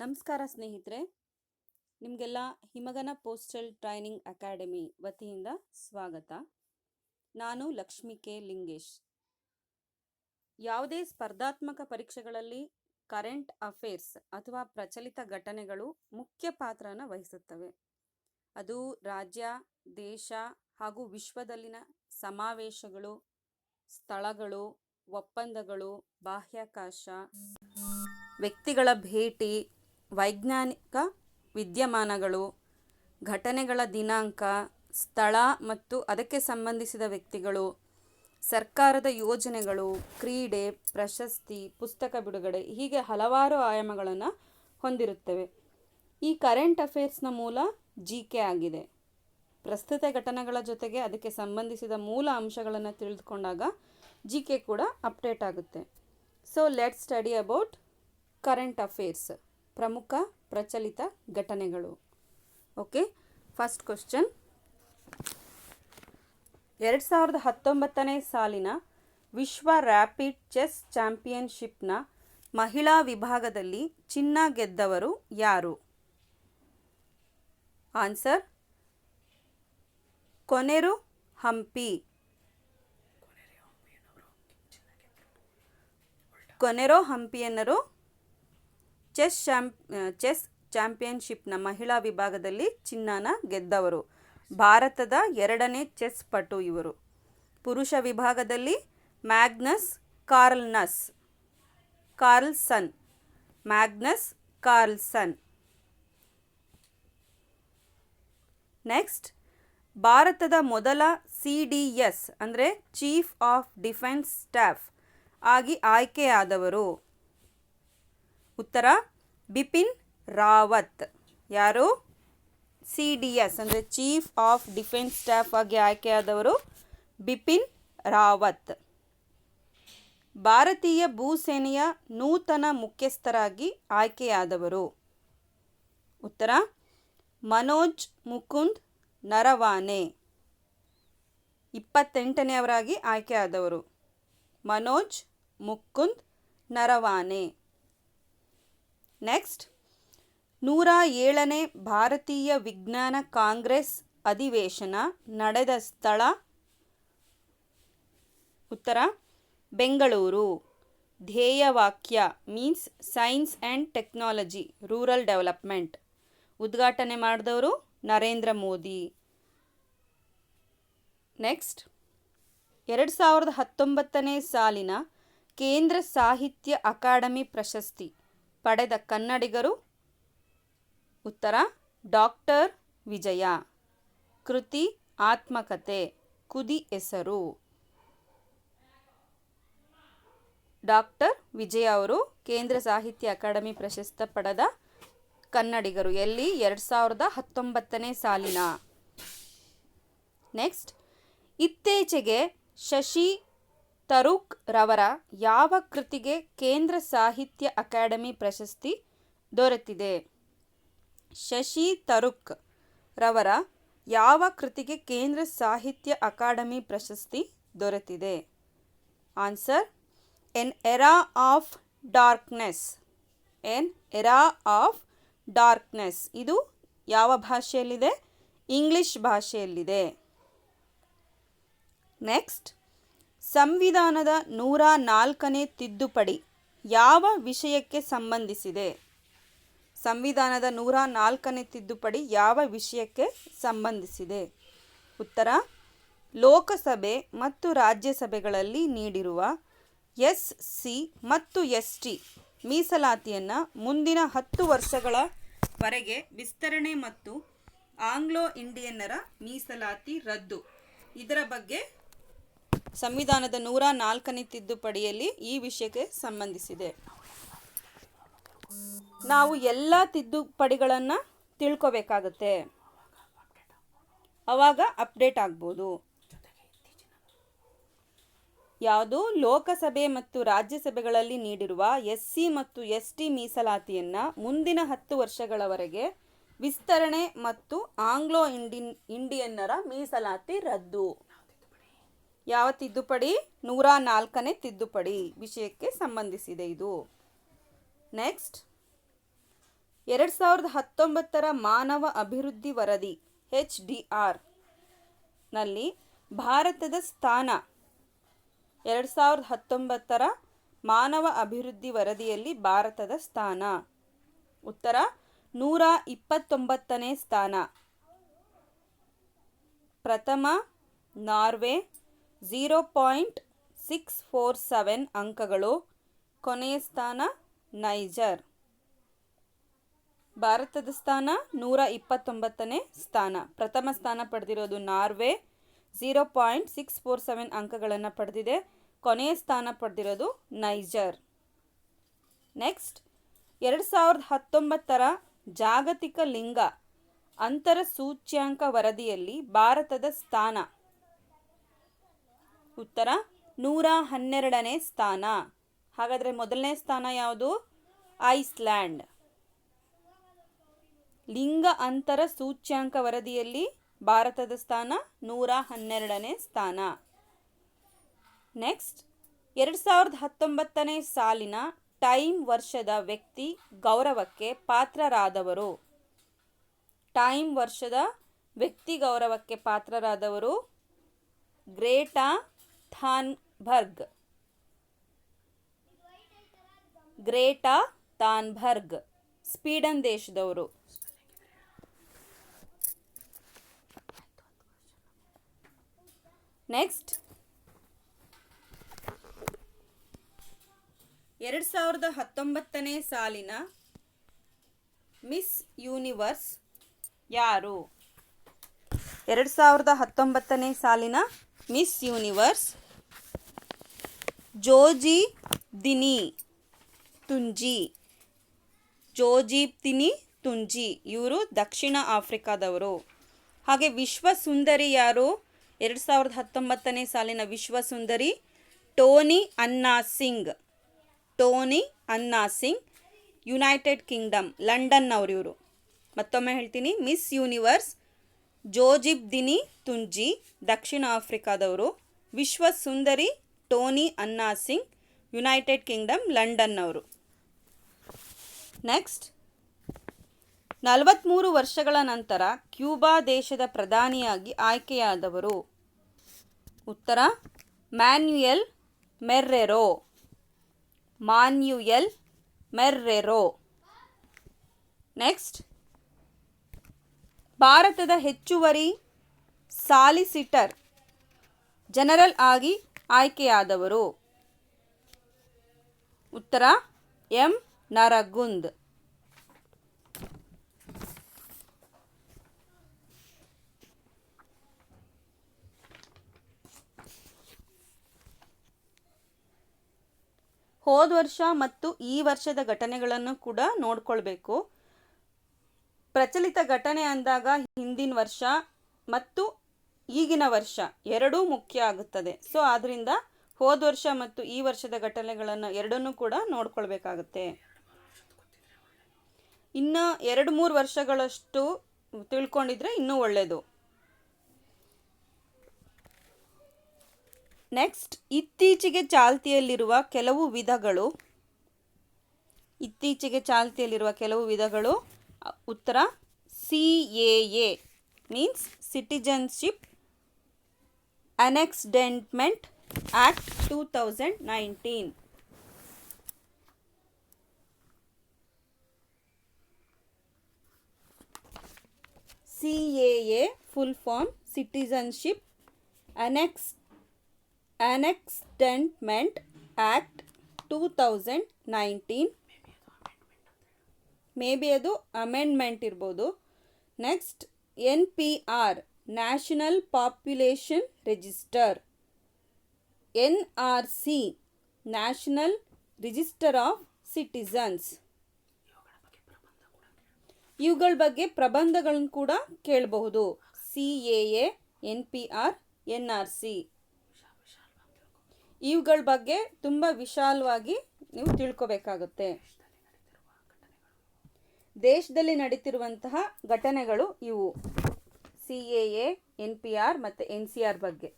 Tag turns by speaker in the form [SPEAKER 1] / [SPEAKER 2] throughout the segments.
[SPEAKER 1] ನಮಸ್ಕಾರ ಸ್ನೇಹಿತರೆ, ನಿಮಗೆಲ್ಲ ಹಿಮಗನ ಪೋಸ್ಟಲ್ ಟ್ರೈನಿಂಗ್ ಅಕಾಡೆಮಿ ವತಿಯಿಂದ ಸ್ವಾಗತ. ನಾನು ಲಕ್ಷ್ಮಿ ಕೆ ಲಿಂಗೇಶ್. ಯಾವುದೇ ಸ್ಪರ್ಧಾತ್ಮಕ ಪರೀಕ್ಷೆಗಳಲ್ಲಿ ಕರೆಂಟ್ ಅಫೇರ್ಸ್ ಅಥವಾ ಪ್ರಚಲಿತ ಘಟನೆಗಳು ಮುಖ್ಯ ಪಾತ್ರನ ವಹಿಸುತ್ತವೆ. ಅದು ರಾಜ್ಯ, ದೇಶ ಹಾಗೂ ವಿಶ್ವದಲ್ಲಿನ ಸಮಾವೇಶಗಳು, ಸ್ಥಳಗಳು, ಒಪ್ಪಂದಗಳು, ಬಾಹ್ಯಾಕಾಶ, ವ್ಯಕ್ತಿಗಳ ಭೇಟಿ, ವೈಜ್ಞಾನಿಕ ವಿದ್ಯಮಾನಗಳು, ಘಟನೆಗಳ ದಿನಾಂಕ, ಸ್ಥಳ ಮತ್ತು ಅದಕ್ಕೆ ಸಂಬಂಧಿಸಿದ ವ್ಯಕ್ತಿಗಳು, ಸರ್ಕಾರದ ಯೋಜನೆಗಳು, ಕ್ರೀಡೆ, ಪ್ರಶಸ್ತಿ, ಪುಸ್ತಕ ಬಿಡುಗಡೆ, ಹೀಗೆ ಹಲವಾರು ಆಯಾಮಗಳನ್ನು ಹೊಂದಿರುತ್ತವೆ. ಈ ಕರೆಂಟ್ ಅಫೇರ್ಸ್ನ ಮೂಲ GK ಆಗಿದೆ. ಪ್ರಸ್ತುತ ಘಟನೆಗಳ ಜೊತೆಗೆ ಅದಕ್ಕೆ ಸಂಬಂಧಿಸಿದ ಮೂಲ ಅಂಶಗಳನ್ನು ತಿಳಿದುಕೊಂಡಾಗ GK ಕೂಡ ಅಪ್ಡೇಟ್ ಆಗುತ್ತೆ. So let's study about current affairs, ಪ್ರಮುಖ ಪ್ರಚಲಿತ ಘಟನೆಗಳು. Okay, first question. 2019 ಸಾಲಿನ ವಿಶ್ವ ರ್ಯಾಪಿಡ್ ಚೆಸ್ ಚಾಂಪಿಯನ್ಶಿಪ್ನ ಮಹಿಳಾ ವಿಭಾಗದಲ್ಲಿ ಚಿನ್ನ ಗೆದ್ದವರು ಯಾರು? ಆನ್ಸರ್ ಕೊನೆರು ಹಂಪಿ. ಕೊನೆರೋ ಹಂಪಿಯನ್ನರು ಚೆಸ್ ಚಾಂಪಿಯನ್ಶಿಪ್ನ ಮಹಿಳಾ ವಿಭಾಗದಲ್ಲಿ ಚಿನ್ನನ ಗೆದ್ದವರು. ಭಾರತದ ಎರಡನೇ ಚೆಸ್ ಪಟು ಇವರು. ಪುರುಷ ವಿಭಾಗದಲ್ಲಿ ಮ್ಯಾಗ್ನಸ್ ಕಾರ್ಲ್ಸನ್. ನೆಕ್ಸ್ಟ್, ಭಾರತದ ಮೊದಲ CDS ಅಂದರೆ ಚೀಫ್ ಆಫ್ ಡಿಫೆನ್ಸ್ ಸ್ಟಾಫ್ ಆಗಿ ಆಯ್ಕೆಯಾದವರು. ಉತ್ತರ ಬಿಪಿನ್ ರಾವತ್. ಯಾರು? CDS ಅಂದರೆ ಚೀಫ್ ಆಫ್ ಡಿಫೆನ್ಸ್ ಸ್ಟಾಫ್ ಆಗಿ ಆಯ್ಕೆಯಾದವರು ಬಿಪಿನ್ ರಾವತ್. ಭಾರತೀಯ ಭೂಸೇನೆಯ ನೂತನ ಮುಖ್ಯಸ್ಥರಾಗಿ ಆಯ್ಕೆಯಾದವರು. ಉತ್ತರ ಮನೋಜ್ ಮುಕುಂದ್ ನರವಾನೆ. 28ನೇವರಾಗಿ ಆಯ್ಕೆಯಾದವರು ಮನೋಜ್ ಮುಕುಂದ್ ನರವಾನೆ. ನೆಕ್ಸ್ಟ್, 107ನೇ ಭಾರತೀಯ ವಿಜ್ಞಾನ ಕಾಂಗ್ರೆಸ್ ಅಧಿವೇಶನ ನಡೆದ ಸ್ಥಳ. ಉತ್ತರ ಬೆಂಗಳೂರು. ಧ್ಯೇಯವಾಕ್ಯ means science and technology, rural development. ಉದ್ಘಾಟನೆ ಮಾಡಿದವರು ನರೇಂದ್ರ ಮೋದಿ. ನೆಕ್ಸ್ಟ್, 2019 ಸಾಲಿನ ಕೇಂದ್ರ ಸಾಹಿತ್ಯ ಅಕಾಡೆಮಿ ಪ್ರಶಸ್ತಿ ಪಡೆದ ಕನ್ನಡಿಗರು. ಉತ್ತರ ಡಾಕ್ಟರ್ ವಿಜಯ. ಕೃತಿ ಆತ್ಮಕಥೆ, ಕುದಿ ಹೆಸರು. ಡಾಕ್ಟರ್ ವಿಜಯ ಅವರು ಕೇಂದ್ರ ಸಾಹಿತ್ಯ ಅಕಾಡೆಮಿ ಪ್ರಶಸ್ತಿ ಪಡೆದ ಕನ್ನಡಿಗರು. ಎಲ್ಲಿ? 2019 ಸಾಲಿನ. ನೆಕ್ಸ್ಟ್, ಇತ್ತೀಚೆಗೆ ಶಶಿ ತರೂಕ್ ರವರ ಯಾವ ಕೃತಿಗೆ ಕೇಂದ್ರ ಸಾಹಿತ್ಯ ಅಕಾಡೆಮಿ ಪ್ರಶಸ್ತಿ ದೊರೆತಿದೆ? ಶಶಿ ತರೂಕ್ ರವರ ಯಾವ ಕೃತಿಗೆ ಕೇಂದ್ರ ಸಾಹಿತ್ಯ ಅಕಾಡೆಮಿ ಪ್ರಶಸ್ತಿ ದೊರೆತಿದೆ? Answer N era of darkness. ಇದು ಯಾವ ಭಾಷೆಯಲ್ಲಿದೆ? ಇಂಗ್ಲಿಷ್ ಭಾಷೆಯಲ್ಲಿದೆ. ನೆಕ್ಸ್ಟ್, ಸಂವಿಧಾನದ 104ನೇ ತಿದ್ದುಪಡಿ ಯಾವ ವಿಷಯಕ್ಕೆ ಸಂಬಂಧಿಸಿದೆ? ಸಂವಿಧಾನದ 104ನೇ ತಿದ್ದುಪಡಿ ಯಾವ ವಿಷಯಕ್ಕೆ ಸಂಬಂಧಿಸಿದೆ? ಉತ್ತರ ಲೋಕಸಭೆ ಮತ್ತು ರಾಜ್ಯಸಭೆಗಳಲ್ಲಿ ನೀಡಿರುವ SC ಮತ್ತು ST ಮೀಸಲಾತಿಯನ್ನು ಮುಂದಿನ 10 ವರ್ಷಗಳವರೆಗೆ ವಿಸ್ತರಣೆ ಮತ್ತು ಆಂಗ್ಲೋ ಇಂಡಿಯನ್ನರ ಮೀಸಲಾತಿ ರದ್ದು. ಇದರ ಬಗ್ಗೆ ಸಂವಿಧಾನದ 104ನೇ ತಿದ್ದುಪಡಿಯಲ್ಲಿ ಈ ವಿಷಯಕ್ಕೆ ಸಂಬಂಧಿಸಿದೆ. ನಾವು ಎಲ್ಲ ತಿದ್ದುಪಡಿಗಳನ್ನು ತಿಳ್ಕೋಬೇಕಾಗತ್ತೆ, ಆವಾಗ ಅಪ್ಡೇಟ್ ಆಗ್ಬೋದು. ಯಾವುದು? ಲೋಕಸಭೆ ಮತ್ತು ರಾಜ್ಯಸಭೆಗಳಲ್ಲಿ ನೀಡಿರುವ SC ಮತ್ತು ST ಮೀಸಲಾತಿಯನ್ನು ಮುಂದಿನ 10 ವರ್ಷಗಳವರೆಗೆ ವಿಸ್ತರಣೆ ಮತ್ತು ಆಂಗ್ಲೋ ಇಂಡಿಯನ್ನರ ಮೀಸಲಾತಿ ರದ್ದು. ಯಾವ ತಿದ್ದುಪಡಿ? 104ನೇ ತಿದ್ದುಪಡಿ ವಿಷಯಕ್ಕೆ ಸಂಬಂಧಿಸಿದೆ ಇದು. ನೆಕ್ಸ್ಟ್, 2019ರ ಮಾನವ ಅಭಿವೃದ್ಧಿ ವರದಿ HDR ನಲ್ಲಿ ಭಾರತದ ಸ್ಥಾನ 2019ರ ಮಾನವ ಅಭಿವೃದ್ಧಿ ವರದಿಯಲ್ಲಿ ಭಾರತದ ಸ್ಥಾನ ಉತ್ತರ 129ನೇ ಸ್ಥಾನ. ಪ್ರಥಮ ನಾರ್ವೆ 0.647 ಅಂಕಗಳು. ಕೊನೆಯ ಸ್ಥಾನ ನೈಜರ್. ಭಾರತದ ಸ್ಥಾನ 129ನೇ ಸ್ಥಾನ. ಪ್ರಥಮ ಸ್ಥಾನ ಪಡೆದಿರೋದು ನಾರ್ವೆ 0.647 ಅಂಕಗಳನ್ನು ಪಡೆದಿದೆ. ಕೊನೆಯ ಸ್ಥಾನ ಪಡೆದಿರೋದು ನೈಜರ್. ನೆಕ್ಸ್ಟ್ 2019ರ ಜಾಗತಿಕ ಲಿಂಗ ಅಂತರ ಸೂಚ್ಯಾಂಕ ವರದಿಯಲ್ಲಿ ಭಾರತದ ಸ್ಥಾನ ಉತ್ತರ 112ನೇ ಸ್ಥಾನ. ಹಾಗಾದರೆ ಮೊದಲನೇ ಸ್ಥಾನ ಯಾವುದು? ಐಸ್ಲ್ಯಾಂಡ್. ಲಿಂಗ ಅಂತರ ಸೂಚ್ಯಾಂಕ ವರದಿಯಲ್ಲಿ ಭಾರತದ ಸ್ಥಾನ 112ನೇ ಸ್ಥಾನ. ನೆಕ್ಸ್ಟ್ 2019ನೇ ಸಾಲಿನ ಟೈಮ್ ವರ್ಷದ ವ್ಯಕ್ತಿ ಗೌರವಕ್ಕೆ ಪಾತ್ರರಾದವರು. ಟೈಮ್ ವರ್ಷದ ವ್ಯಕ್ತಿ ಗೌರವಕ್ಕೆ ಪಾತ್ರರಾದವರು ಗ್ರೇಟಾ ಥಾನ್ಬರ್ಗ್. ಗ್ರೇಟಾ ಥಾನ್ಬರ್ಗ್ ಸ್ವೀಡನ್ ದೇಶದವರು. ನೆಕ್ಸ್ಟ್ 2019ನೇ ಸಾಲಿನ ಮಿಸ್ ಯೂನಿವರ್ಸ್ ಯಾರು? 2019ನೇ ಸಾಲಿನ ಮಿಸ್ ಯೂನಿವರ್ಸ್ ಜೋಜಿಬ್ದಿನಿ ತುಂಜಿ. ಜೋಜಿಬ್ದಿನಿ ತುಂಜಿ ಇವರು ದಕ್ಷಿಣ ಆಫ್ರಿಕಾದವರು. ಹಾಗೆ ವಿಶ್ವ ಸುಂದರಿ ಯಾರು? 2019ನೇ ಸಾಲಿನ ವಿಶ್ವ ಸುಂದರಿ ಟೋನಿ ಅನ್ನಾ ಸಿಂಗ್. ಟೋನಿ ಅನ್ನಾ ಸಿಂಗ್ ಯುನೈಟೆಡ್ ಕಿಂಗ್ಡಮ್ ಲಂಡನ್ನವರು ಇವರು. ಮತ್ತೊಮ್ಮೆ ಹೇಳ್ತೀನಿ, ಮಿಸ್ ಯೂನಿವರ್ಸ್ ಜೋಜಿಬ್ದಿನಿ ತುಂಜಿ ದಕ್ಷಿಣ ಆಫ್ರಿಕಾದವರು. ವಿಶ್ವ ಸುಂದರಿ ಟೋನಿ ಅನ್ನಾ ಸಿಂಗ್ ಯುನೈಟೆಡ್ ಕಿಂಗ್ಡಮ್ ಲಂಡನ್ನವರು. ನೆಕ್ಸ್ಟ್ 43 ವರ್ಷಗಳ ನಂತರ ಕ್ಯೂಬಾ ದೇಶದ ಪ್ರಧಾನಿಯಾಗಿ ಆಯ್ಕೆಯಾದವರು. ಉತ್ತರ ಮ್ಯಾನ್ಯುಯಲ್ ಮೆರ್ರೆರೋ. ಮಾನ್ಯುಯಲ್ ಮೆರ್ರೆರೋ. ನೆಕ್ಸ್ಟ್ ಭಾರತದ ಹೆಚ್ಚುವರಿ ಸಾಲಿಸಿಟರ್ ಜನರಲ್ ಆಗಿ ಆಯ್ಕೆಯಾದವರು. ಉತ್ತರ ಎಂ ನರಗುಂದ್. ಹೋದ ವರ್ಷ ಮತ್ತು ಈ ವರ್ಷದ ಘಟನೆಗಳನ್ನು ಕೂಡ ನೋಡ್ಕೊಳ್ಬೇಕು. ಪ್ರಚಲಿತ ಘಟನೆ ಅಂದಾಗ ಹಿಂದಿನ ವರ್ಷ ಮತ್ತು ಈಗಿನ ವರ್ಷ ಎರಡೂ ಮುಖ್ಯ ಆಗುತ್ತದೆ. ಸೊ ಆದ್ದರಿಂದ ಹೋದ ವರ್ಷ ಮತ್ತು ಈ ವರ್ಷದ ಘಟನೆಗಳನ್ನು ಎರಡನ್ನೂ ಕೂಡ ನೋಡ್ಕೊಳ್ಬೇಕಾಗುತ್ತೆ. ಇನ್ನು 2-3 ವರ್ಷಗಳಷ್ಟು ತಿಳ್ಕೊಂಡಿದ್ರೆ ಇನ್ನೂ ಒಳ್ಳೆಯದು. ನೆಕ್ಸ್ಟ್ ಇತ್ತೀಚೆಗೆ ಚಾಲ್ತಿಯಲ್ಲಿರುವ ಕೆಲವು ವಿಧಗಳು. ಉತ್ತರ CAA means citizenship amendment act 2019. CAA full form citizenship amendment act 2019. May be ಅದು ಅಮೆಂಡ್ಮೆಂಟ್ ಇರ್ಬೋದು. Next NPR national population register. NRC national register of citizens. ಇವುಗಳ ಬಗ್ಗೆ ಪ್ರಬಂಧಗಳನ್ನು ಕೂಡ ಕೇಳಬಹುದು. CAA, NPR, NRC ಇವುಗಳ ಬಗ್ಗೆ ತುಂಬ ವಿಶಾಲವಾಗಿ ನೀವು ತಿಳ್ಕೋಬೇಕಾಗುತ್ತೆ. ದೇಶದಲ್ಲಿ ನಡೀತಿರುವಂತಹ ಘಟನೆಗಳು ಇವು CAA, NPR ಮತ್ತು NCR ಬಗ್ಗೆ.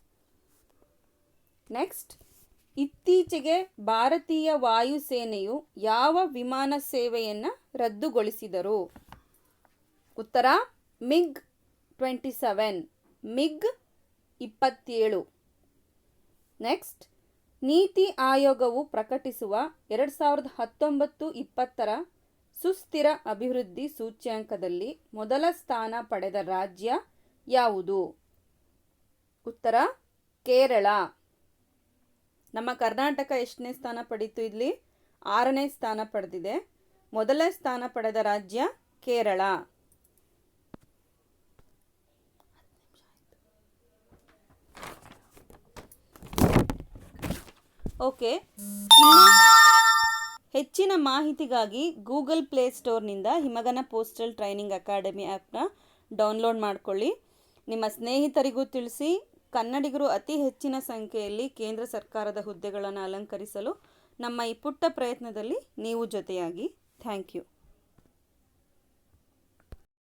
[SPEAKER 1] ನೆಕ್ಸ್ಟ್ ಇತ್ತೀಚೆಗೆ ಭಾರತೀಯ ವಾಯುಸೇನೆಯು ಯಾವ ವಿಮಾನ ಸೇವೆಯನ್ನು ರದ್ದುಗೊಳಿಸಿದರು? ಉತ್ತರ ಮಿಗ್ 27, ಮಿಗ್ 27. ನೆಕ್ಸ್ಟ್, ನೀತಿ ಆಯೋಗವು ಪ್ರಕಟಿಸುವ 2019-20 ಸುಸ್ಥಿರ ಅಭಿವೃದ್ಧಿ ಸೂಚ್ಯಂಕದಲ್ಲಿ ಮೊದಲ ಸ್ಥಾನ ಪಡೆದ ರಾಜ್ಯ ಯಾವುದು? ಉತ್ತರ ಕೇರಳ. ನಮ್ಮ ಕರ್ನಾಟಕ ಎಷ್ಟನೇ ಸ್ಥಾನ ಪಡೀತು? ಇಲ್ಲಿ 6ನೇ ಸ್ಥಾನ ಪಡೆದಿದೆ. ಮೊದಲ ಸ್ಥಾನ ಪಡೆದ ರಾಜ್ಯ ಕೇರಳ. ಓಕೆ, ಇನ್ನು ಹೆಚ್ಚಿನ ಮಾಹಿತಿಗಾಗಿ ಗೂಗಲ್ ಪ್ಲೇಸ್ಟೋರ್ನಿಂದ ಹಿಮಗನ ಪೋಸ್ಟಲ್ ಟ್ರೈನಿಂಗ್ ಅಕಾಡೆಮಿ ಆ್ಯಪ್ನ ಡೌನ್ಲೋಡ್ ಮಾಡಿಕೊಳ್ಳಿ. ನಿಮ್ಮ ಸ್ನೇಹಿತರಿಗೂ ತಿಳಿಸಿ. ಕನ್ನಡಿಗರು ಅತಿ ಹೆಚ್ಚಿನ ಸಂಖ್ಯೆಯಲ್ಲಿ ಕೇಂದ್ರ ಸರ್ಕಾರದ ಹುದ್ದೆಗಳನ್ನು ಅಲಂಕರಿಸಲು ನಮ್ಮ ಈ ಪುಟ್ಟ ಪ್ರಯತ್ನದಲ್ಲಿ ನೀವು ಜೊತೆಯಾಗಿ. Thank you.